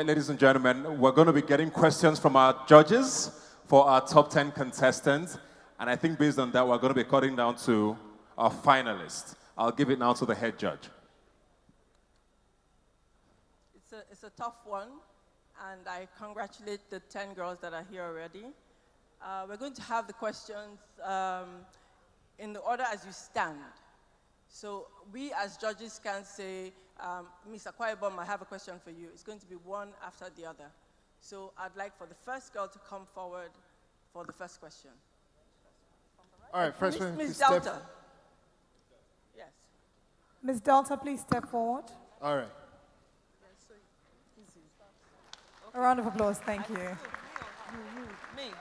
Ladies and gentlemen, we're going to be getting questions from our judges for our top 10 contestants. And I think based on that, we're going to be cutting down to our finalists. I'll give it now to the head judge. It's a tough one, and I congratulate the 10 girls that are here already. We're going to have the questions in the order as you stand. So we as judges can say, Ms. Akwaibom, I have a question for you. It's going to be one after the other. So I'd like for the first girl to come forward for the first question. All right, first one. Ms. Delta. Yes. Ms. Delta, please step forward. All right. A round of applause, thank you. Me.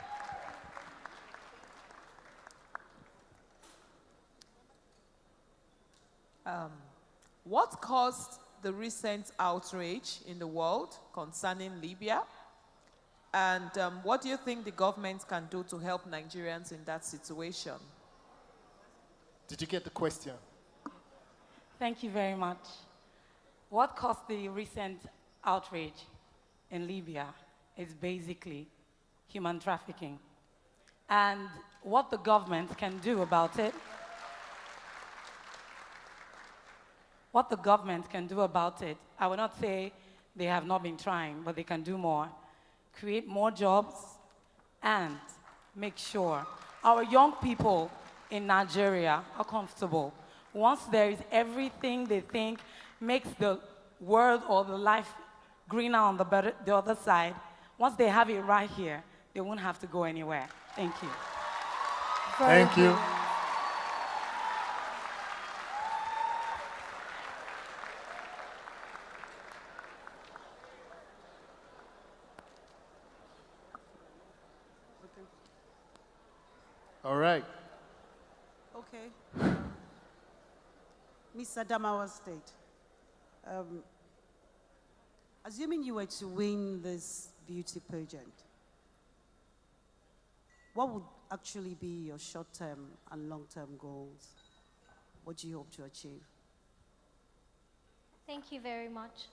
What caused the recent outrage in the world concerning Libya? And what do you think the government can do to help Nigerians in that situation? Did you get the question? Thank you very much. What caused the recent outrage in Libya is basically human trafficking. And what the government can do about it, I will not say they have not been trying, but they can do more. Create more jobs and make sure our young people in Nigeria are comfortable. Once there is everything they think makes the world or the life greener on the other side, once they have it right here, they won't have to go anywhere. Thank you. Thank you. All right. Okay. Miss Adamawa State, assuming you were to win this beauty pageant, what would actually be your short-term and long-term goals? What do you hope to achieve? Thank you very much.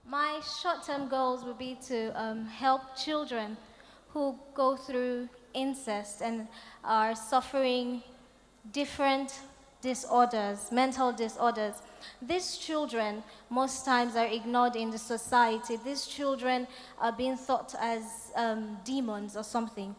My short-term goals would be to help children who go through incest and are suffering different disorders, mental disorders. These children most times are ignored in the society. These children are being thought as demons or something.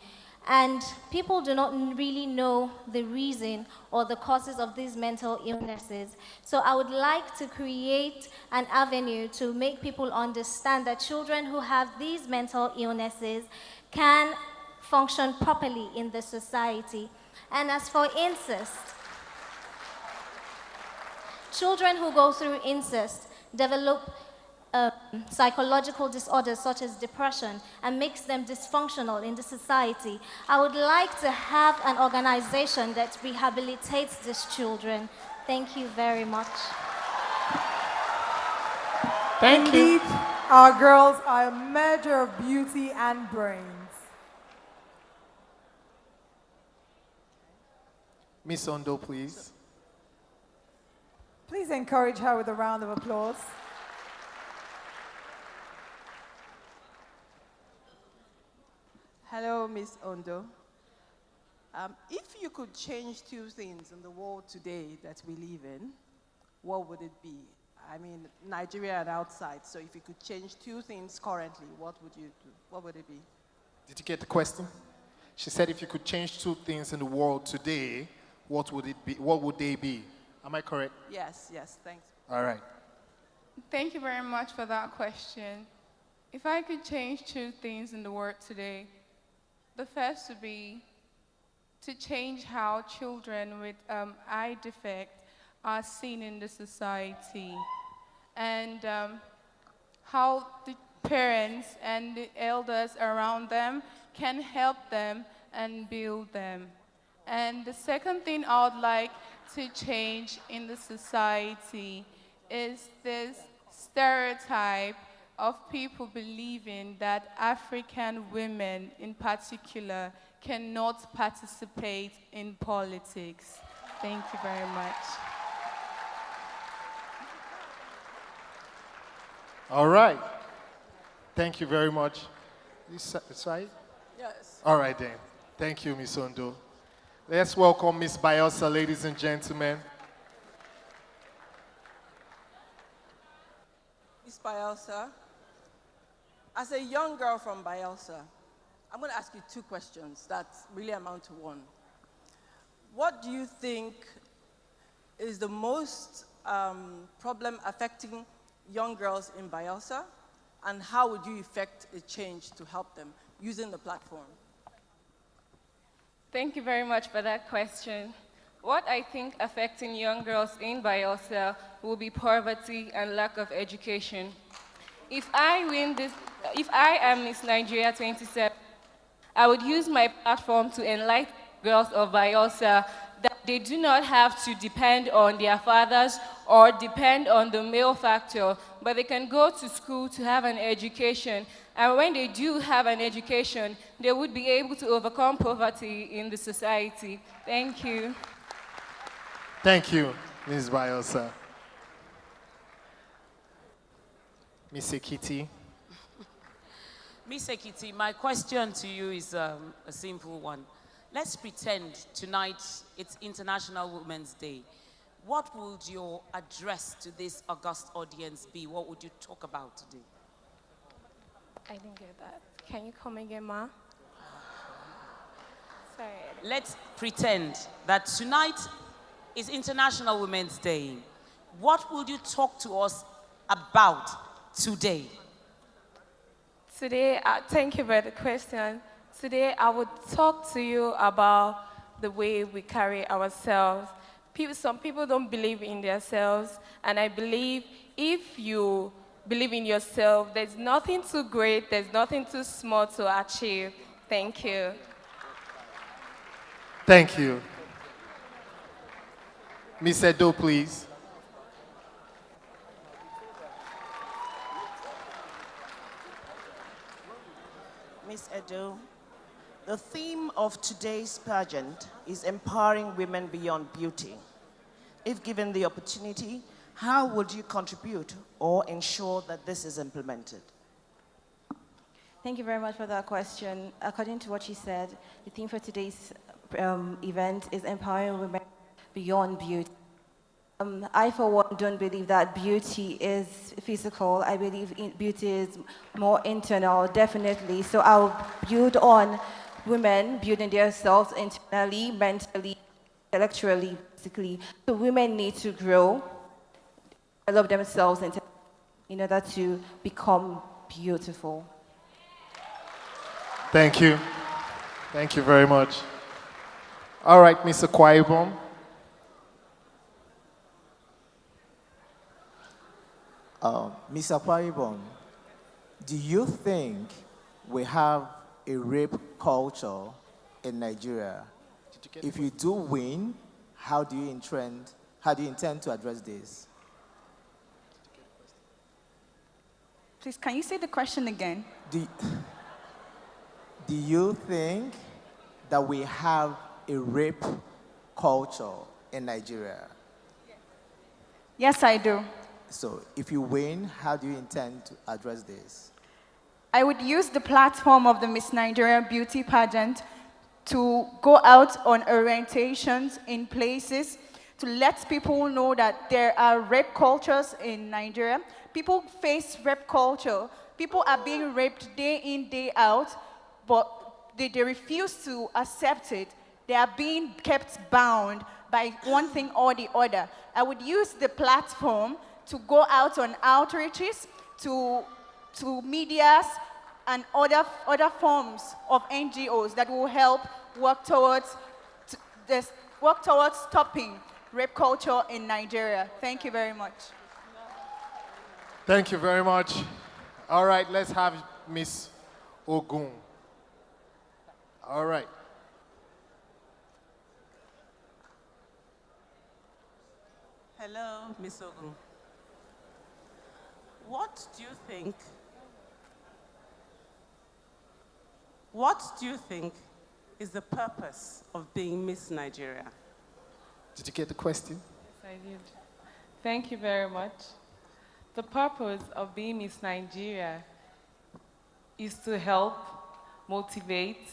And people do not really know the reason or the causes of these mental illnesses. So I would like to create an avenue to make people understand that children who have these mental illnesses can function properly in the society. And as for incest, children who go through incest develop psychological disorders such as depression and makes them dysfunctional in the society. I would like to have an organization that rehabilitates these children. Thank you very much. Thank you. Indeed, our girls are a measure of beauty and brains. Miss Ondo, please. Please encourage her with a round of applause. Hello, Miss Ondo. If you could change two things in the world today that we live in, what would it be? I mean, Nigeria and outside. So if you could change two things currently, what would you do? What would it be? Did you get the question? She said if you could change two things in the world today, what would it be? What would they be? Am I correct? Yes, thanks. All right. Thank you very much for that question. If I could change two things in the world today, the first would be to change how children with eye defect are seen in the society, and how the parents and the elders around them can help them and build them. And the second thing I would like to change in the society is this stereotype of people believing that African women in particular cannot participate in politics. Thank you very much. All right. Thank you very much. This side? Yes. All right then. Thank you, Miss Ondo. Let's welcome Miss Bayelsa, ladies and gentlemen. Miss Bayelsa, as a young girl from Bayelsa, I'm going to ask you two questions that really amount to one. What do you think is the most problem affecting young girls in Bayelsa, and how would you effect a change to help them using the platform? Thank you very much for that question. What I think affecting young girls in Bayelsa will be poverty and lack of education. If I am Miss Nigeria 27, I would use my platform to enlighten girls of Bayelsa that they do not have to depend on their fathers or depend on the male factor, but they can go to school to have an education. And when they do have an education, they would be able to overcome poverty in the society. Thank you. Thank you, Ms. Bayelsa. Miss Ekiti. Miss Ekiti, my question to you is a simple one. Let's pretend tonight it's International Women's Day. What would your address to this august audience be? What would you talk about today? I didn't get that. Can you come again, Ma? Sorry. Let's pretend that tonight is International Women's Day. What would you talk to us about today? Today, thank you for the question. Today, I would talk to you about the way we carry ourselves. Some people don't believe in themselves, and I believe if you believe in yourself, there's nothing too great, there's nothing too small to achieve. Thank you. Thank you. Miss Edo, please. Miss Edo, the theme of today's pageant is empowering women beyond beauty. If given the opportunity, how would you contribute or ensure that this is implemented? Thank you very much for that question. According to what you said, the theme for today's event is empowering women beyond beauty. I, for one, don't believe that beauty is physical. I believe beauty is more internal, definitely. So I'll build on women building themselves internally, mentally, intellectually, physically. So women need to grow, develop themselves in order to become beautiful. Thank you. Thank you very much. All right, Mr. Kwaibom. Mr. Kwaibom, do you think we have a rape culture in Nigeria? If you do win, how do you intend to address this? Please, can you say the question again? Do you think that we have a rape culture in Nigeria? Yes, I do. So if you win, how do you intend to address this? I would use the platform of the Miss Nigeria Beauty Pageant to go out on orientations in places to let people know that there are rape cultures in Nigeria. People face rape culture. People are being raped day in, day out, but they refuse to accept it. They are being kept bound by one thing or the other. I would use the platform to go out on outreaches to medias and other forms of NGOs that will help work towards stopping rape culture in Nigeria. Thank you very much. Thank you very much. All right, let's have Miss Ogun. All right. Hello, Miss Ogun. What do you think is the purpose of being Miss Nigeria? Did you get the question? Yes, I did. Thank you very much. The purpose of being Miss Nigeria is to help, motivate,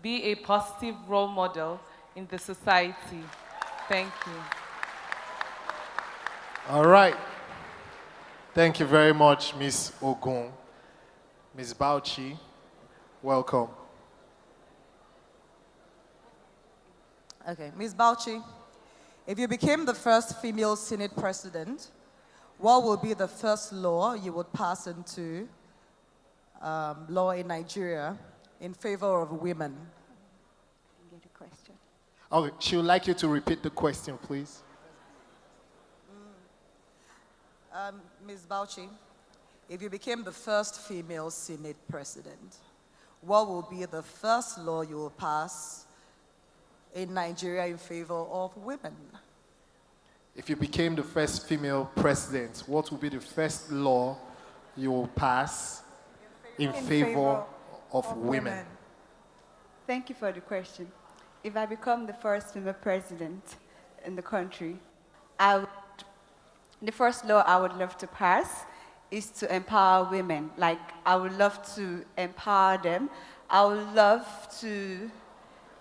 be a positive role model in the society. Thank you. All right. Thank you very much, Ms. Ogun. Ms. Bauchi, welcome. Okay, Ms. Bauchi, if you became the first female Senate president, what will be the first law you would pass into law in Nigeria in favor of women? Get a question. Okay, she would like you to repeat the question, please. Ms. Bauchi, if you became the first female Senate president, what will be the first law you will pass in Nigeria in favor of women? If you became the first female president, what will be the first law you will pass in favor of women? Thank you for the question. If I become the first female president in the country, the first law I would love to pass is to empower women. Like, I would love to empower them. I would love to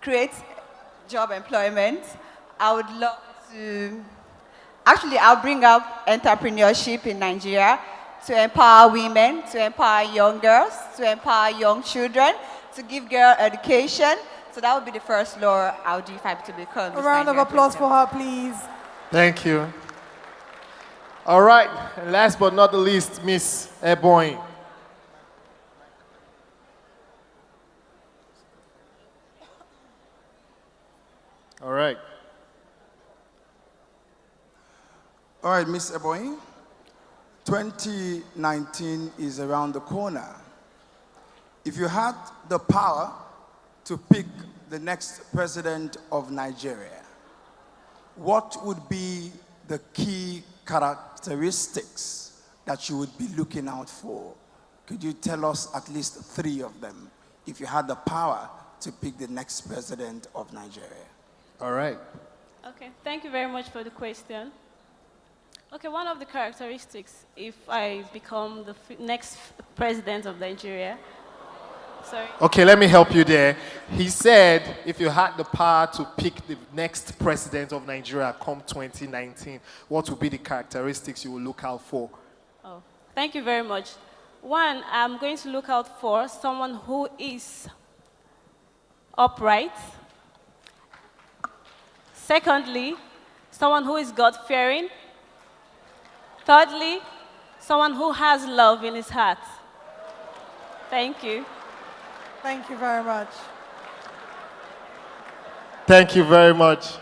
create job employment. I would love to, actually, I'll bring up entrepreneurship in Nigeria to empower women, to empower young girls, to empower young children, to give girl education. So that would be the first law I would do if I were to become A round of applause for her, please. Thank you. All right, and last but not the least, Miss Ebony. All right. All right, Miss Ebony. 2019 is around the corner. If you had the power to pick the next president of Nigeria, what would be the key characteristics that you would be looking out for? Could you tell us at least 3 of them if you had the power to pick the next president of Nigeria? All right. Okay, thank you very much for the question. Okay, one of the characteristics, if I become the next president of Nigeria, sorry. Okay, let me help you there. He said if you had the power to pick the next president of Nigeria come 2019, what would be the characteristics you will look out for? Oh, thank you very much. One, I'm going to look out for someone who is upright. Secondly, someone who is God-fearing. Thirdly, someone who has love in his heart. Thank you. Thank you very much. Thank you very much.